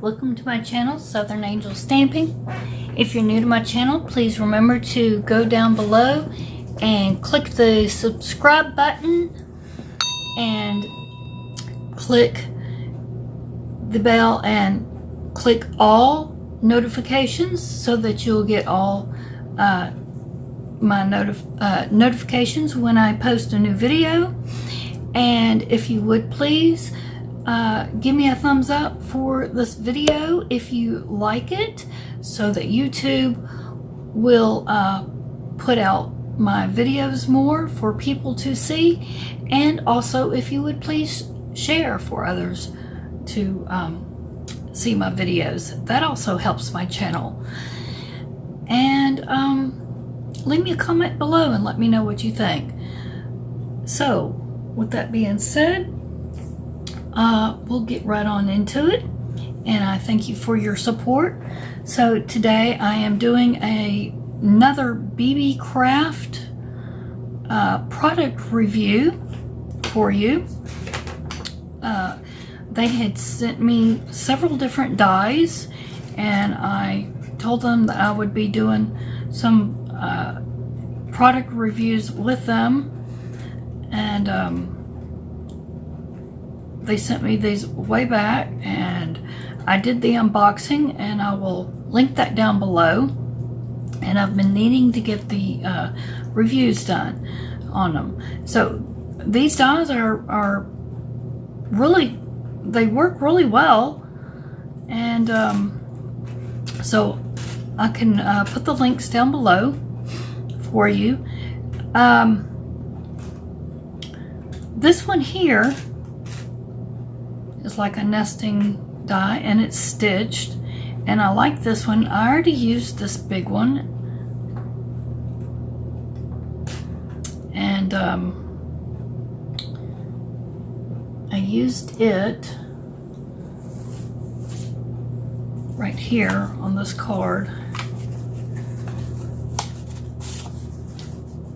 welcome to my channel, Southern Angel Stamping. If you're new to my channel, please remember to go down below and click the subscribe button and click the bell and click all notifications so that you'll get all my notifications when I post a new video. And if you would please give me a thumbs up for this video if you like it, so that YouTube will put out my videos more for people to see. And also, if you would please share for others to see my videos, that also helps my channel. And leave me a comment below and let me know what you think. So with that being said, we'll get right on into it, and I thank you for your support. So today I am doing another Beebeecraft product review for you. They had sent me several different dies, and I told them that I would be doing some product reviews with them, and they sent me these way back, and I did the unboxing, and I will link that down below. And I've been needing to get the reviews done on them. So these dies are really, they work really well, and so I can put the links down below for you. This one here is like a nesting die, and it's stitched, and I like this one. I already used this big one, and I used it right here on this card.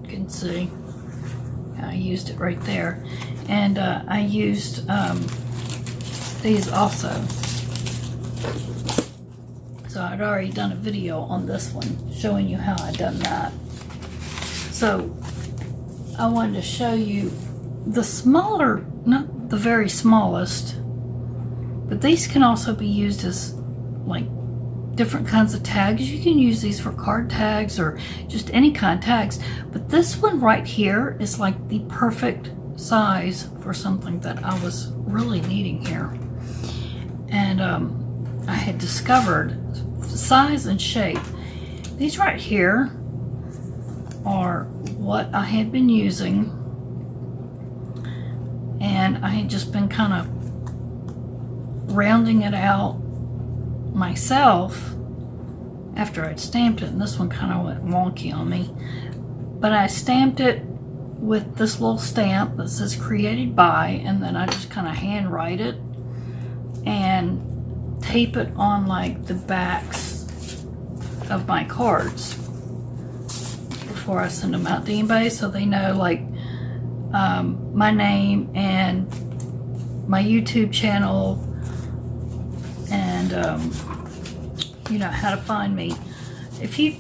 You can see I used it right there, and I used these also. So I'd already done a video on this one showing you how I done that. So I wanted to show you the smaller, not the very smallest, but these can also be used as like different kinds of tags. You can use these for card tags or just any kind of tags, but this one right here is like the perfect size for something that I was really needing here. And I had discovered size and shape. These right here are what I had been using, and I had just been kind of rounding it out myself after I'd stamped it, and this one kind of went wonky on me. But I stamped it with this little stamp that says created by, and then I just kind of hand write it and tape it on like the backs of my cards before I send them out to anybody, so they know like my name and my YouTube channel, and you know how to find me. If you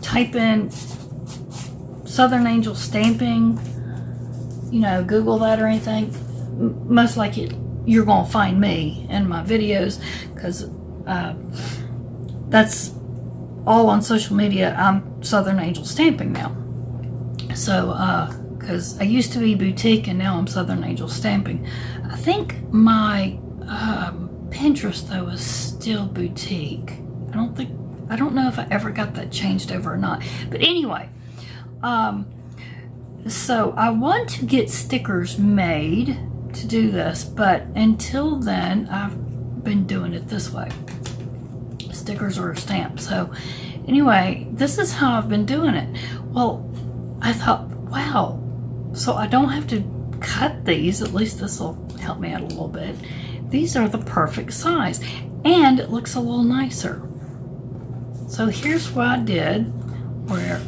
type in Southern Angel Stamping, you know, Google that or anything, most likely you're gonna find me and my videos, because that's all on social media. I'm Southern Angel Stamping now. So because I used to be boutique and now I'm Southern Angel Stamping. I think my Pinterest though is still boutique. I don't know if I ever got that changed over or not, but anyway, so I want to get stickers made to do this, but until then I've been doing it this way, stickers or a stamp. So anyway, this is how I've been doing it. Well, I thought, wow, so I don't have to cut these. At least this will help me out a little bit. These are the perfect size, and it looks a little nicer. So here's what I did, where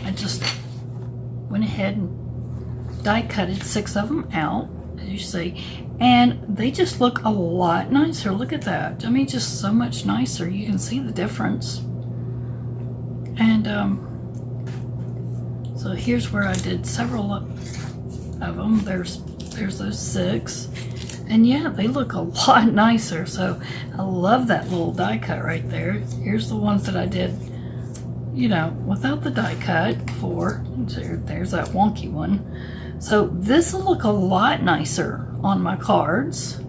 I just went ahead and die cutted 6 of them out, as you see. And they just look a lot nicer. Look at that. I mean, just so much nicer. You can see the difference. And so here's where I did several of them. There's those 6. And yeah, they look a lot nicer. So I love that little die cut right there. Here's the ones that I did, you know, without the die cut before. There's that wonky one. So this will look a lot nicer on my cards. A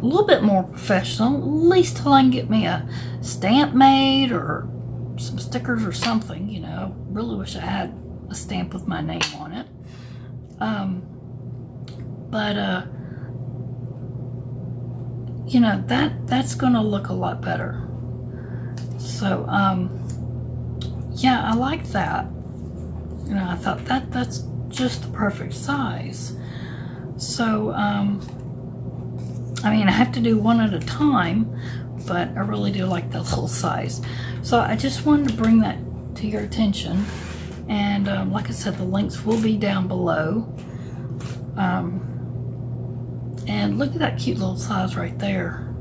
little bit more professional, at least till I can get me a stamp made or some stickers or something, you know. Really wish I had a stamp with my name on it. You know, that's gonna look a lot better. So yeah, I like that. You know, I thought that's just the perfect size. So I mean, I have to do one at a time, but I really do like that little size. So I just wanted to bring that to your attention. And like I said, the links will be down below. And look at that cute little size right there.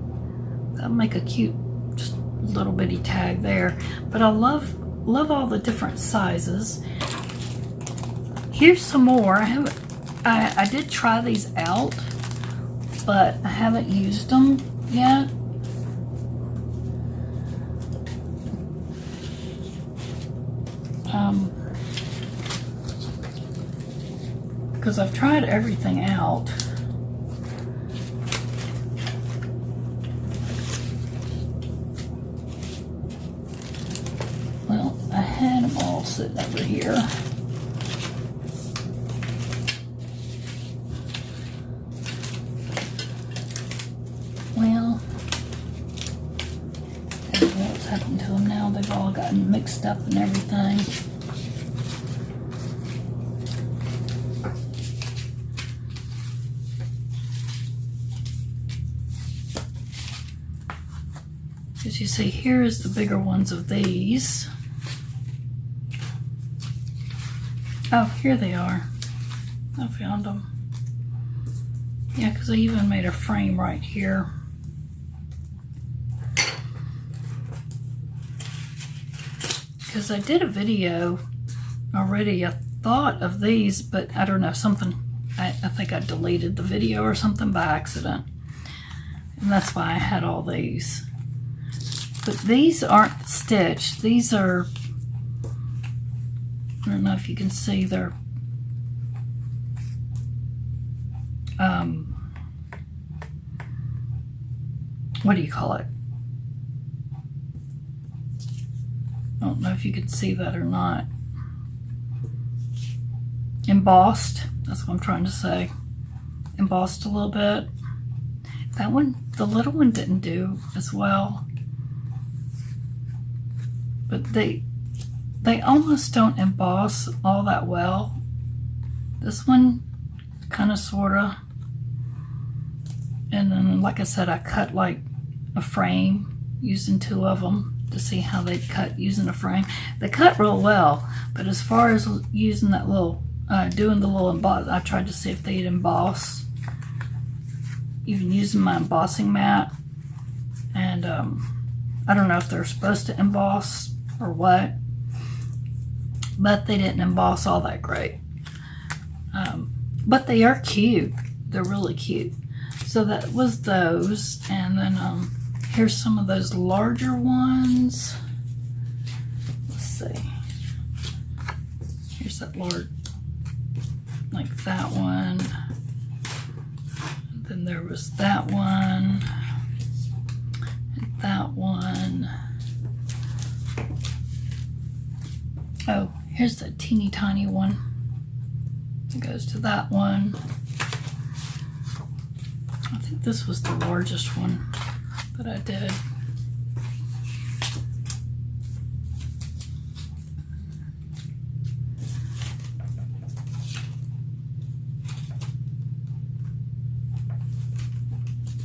That'll make a cute, just little bitty tag there. But I love all the different sizes. Here's some more. I did try these out, but I haven't used them yet. Because I've tried everything out. Well, I had them all sitting over here. Well, I don't know what's happened to them now. They've all gotten mixed up and everything. As you see, here is the bigger ones of these. Oh, here they are. I found them. Yeah, because I even made a frame right here. Because I did a video already, I thought of these, but I don't know, something, I think I deleted the video or something by accident. And that's why I had all these. But these aren't stitched. These are, I don't know if you can see, they're what do you call it? I don't know if you can see that or not. Embossed, that's what I'm trying to say. Embossed a little bit. That one, the little one didn't do as well. But they almost don't emboss all that well. This one kind of sorta. And then, like I said, I cut like a frame using 2 of them to see how they cut using a frame. They cut real well, but as far as using that little, doing the little emboss, I tried to see if they'd emboss, even using my embossing mat. And I don't know if they're supposed to emboss or what, but they didn't emboss all that great. But they are cute. They're really cute. So that was those, and then here's some of those larger ones. Let's see. Here's that large, like that one. And then there was that one, and that one. Oh, here's the teeny tiny one. It goes to that one. I think this was the largest one that I did.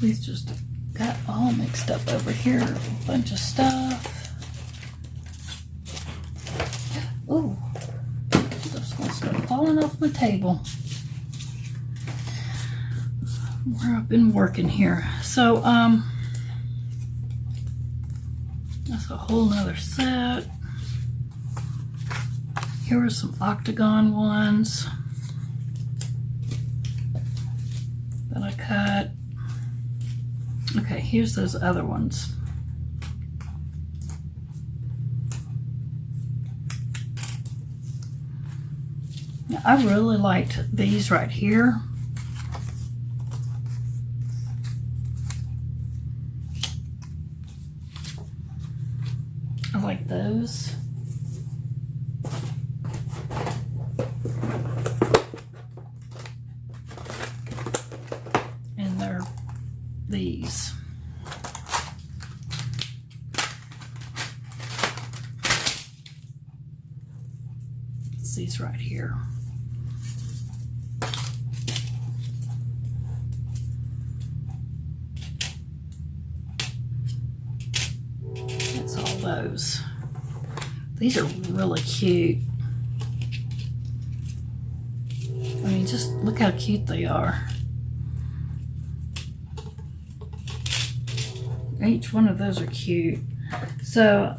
These just got all mixed up over here. A bunch of stuff. Ooh, stuff's gonna start falling off my table. where I've been working here. So that's a whole nother set. Here are some octagon ones that I cut. Okay, here's those other ones. Now, I really liked these right here. I like those. And they're these. It's these right here. That's all those. These are really cute. I mean, just look how cute they are. Each one of those are cute. So,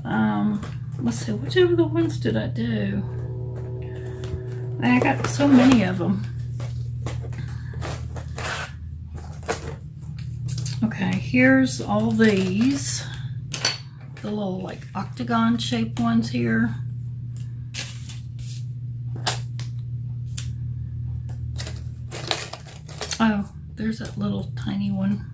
let's see, which of the ones did I do? I got so many of them. Okay, here's all these. The little like octagon shaped ones here. Oh, there's that little tiny one.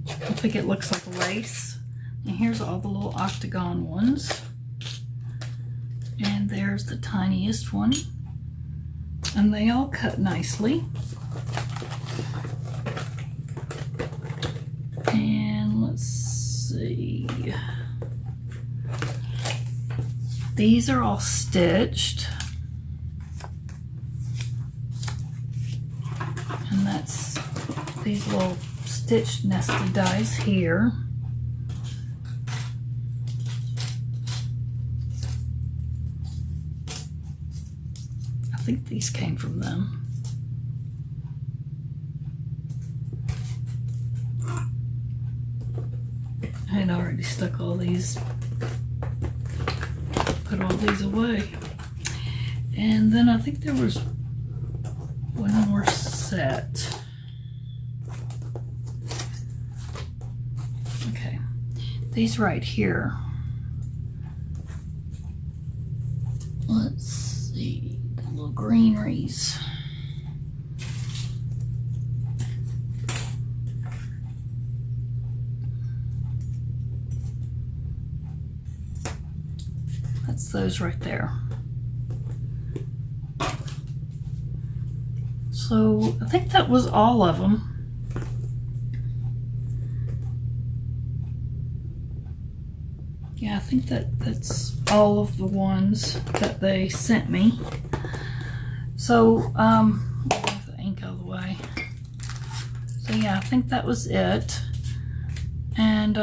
I think it looks like lace. And here's all the little octagon ones. And there's the tiniest one. And they all cut nicely. And let's see. These are all stitched. And that's these little stitched nested dies here. I think these came from them. I had already stuck all these, put all these away. And then I think there was one more set. Okay, these right here. Let's see, the little greeneries. That's those right there. So I think that was all of them. Yeah, I think that's all of the ones that they sent me. So, I'll move the ink out of the way. So yeah, I think that was it. And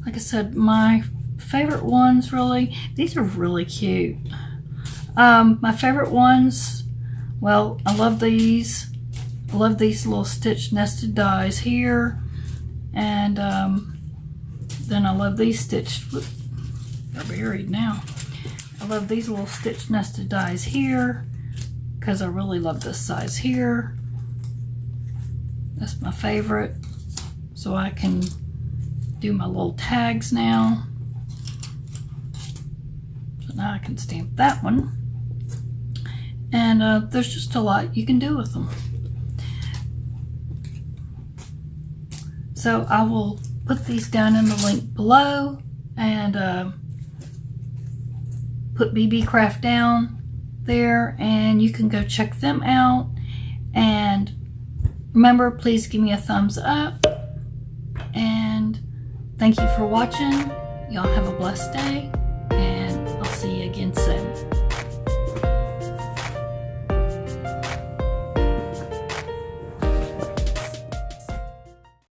like I said, my favorite ones really, these are really cute. My favorite ones, well, I love these. I love these little stitched nested dies here. And then I love these stitched, they're buried now. I love these little stitched nested dies here because I really love this size here. That's my favorite. So I can do my little tags now. So now I can stamp that one. And there's just a lot you can do with them. So I will put these down in the link below and put Beebeecraft down there, and you can go check them out. And remember, please give me a thumbs up, and thank you for watching. Y'all have a blessed day, and I'll see you again soon.